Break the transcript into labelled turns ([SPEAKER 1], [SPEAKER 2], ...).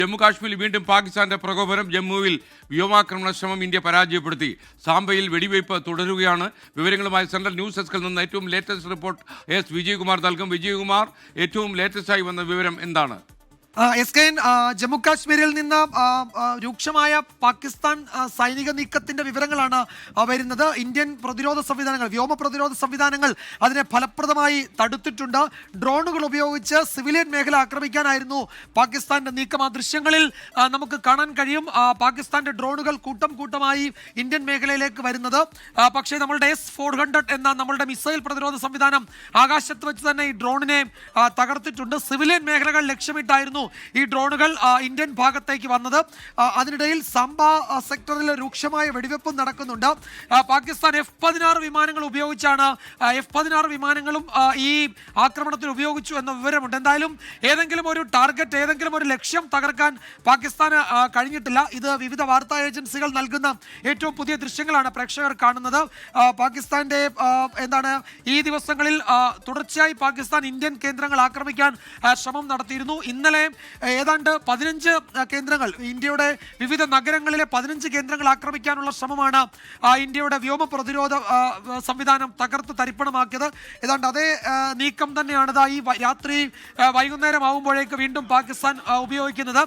[SPEAKER 1] ജമ്മു കാശ്മീരിൽ വീണ്ടും പാകിസ്ഥാന്റെ പ്രകോപനം. ജമ്മുവിൽ വ്യോമാക്രമണ ശ്രമം ഇന്ത്യ പരാജയപ്പെടുത്തി. സാംബയിൽ വെടിവയ്പ് തുടരുകയാണ്. വിവരങ്ങളുമായി സെൻട്രൽ ന്യൂസ് ഡെസ്കിൽ നിന്ന് ഏറ്റവും ലേറ്റസ്റ്റ് റിപ്പോർട്ട് എസ് വിജയകുമാർ നൽകും. വിജയകുമാർ, ഏറ്റവും ലേറ്റസ്റ്റായി വന്ന വിവരം എന്താണ്?
[SPEAKER 2] ജമ്മു കാശ്മീരിൽ നിന്ന് രൂക്ഷമായ പാകിസ്ഥാൻ സൈനിക നീക്കത്തിന്റെ വിവരങ്ങളാണ് വരുന്നത്. ഇന്ത്യൻ പ്രതിരോധ സംവിധാനങ്ങൾ, വ്യോമ പ്രതിരോധ സംവിധാനങ്ങൾ അതിനെ ഫലപ്രദമായി തടുത്തിട്ടുണ്ട്. ഡ്രോണുകൾ ഉപയോഗിച്ച് സിവിലിയൻ മേഖല ആക്രമിക്കാനായിരുന്നു പാകിസ്ഥാന്റെ നീക്കം. ആ ദൃശ്യങ്ങളിൽ നമുക്ക് കാണാൻ കഴിയും പാകിസ്ഥാന്റെ ഡ്രോണുകൾ കൂട്ടം കൂട്ടമായി ഇന്ത്യൻ മേഖലയിലേക്ക് വരുന്നത്. പക്ഷേ നമ്മളുടെ S-400 എന്ന നമ്മളുടെ മിസൈൽ പ്രതിരോധ സംവിധാനം ആകാശത്ത് വെച്ച് തന്നെ ഈ ഡ്രോണിനെ തകർത്തിട്ടുണ്ട്. സിവിലിയൻ മേഖലകൾ ലക്ഷ്യമിട്ടായിരുന്നു ഈ ഡ്രോണുകൾ ഇന്ത്യൻ ഭാഗത്തേക്ക് വന്നത്. അതിനിടയിൽ സാംബ സെക്ടറിൽ രൂക്ഷമായ വെടിവെപ്പും നടക്കുന്നുണ്ട്. പാകിസ്ഥാൻ F-16 വിമാനങ്ങൾ ഉപയോഗിച്ചാണ്, F-16 വിമാനങ്ങളും ഈ ആക്രമണത്തിൽ ഉപയോഗിച്ചു എന്ന വിവരമുണ്ട്. എന്തായാലും ഏതെങ്കിലും ഒരു ടാർഗറ്റ്, ഏതെങ്കിലും ഒരു ലക്ഷ്യം തകർക്കാൻ പാകിസ്ഥാന് കഴിഞ്ഞിട്ടില്ല. ഇത് വിവിധ വാർത്താ ഏജൻസികൾ നൽകുന്ന ഏറ്റവും പുതിയ ദൃശ്യങ്ങളാണ് പ്രേക്ഷകർ കാണുന്നത്. പാകിസ്ഥാന്റെ ഈ ദിവസങ്ങളിൽ തുടർച്ചയായി പാകിസ്ഥാൻ ഇന്ത്യൻ കേന്ദ്രങ്ങൾ ആക്രമിക്കാൻ ശ്രമം നടത്തിയിരുന്നു. ഇന്നലെ ഏതാണ്ട് 15 കേന്ദ്രങ്ങൾ, ഇന്ത്യയുടെ വിവിധ നഗരങ്ങളിലെ 15 കേന്ദ്രങ്ങൾ ആക്രമിക്കാനുള്ള ശ്രമമാണ് ഇന്ത്യയുടെ വ്യോമ പ്രതിരോധ സംവിധാനം തകർത്ത് തരിപ്പണമാക്കിയത്. ഏതാണ്ട് അതേ നീക്കം തന്നെയാണ് ഈ രാത്രി വൈകുന്നേരം ആവുമ്പോഴേക്ക് വീണ്ടും പാകിസ്ഥാൻ ഉപയോഗിക്കുന്നത്.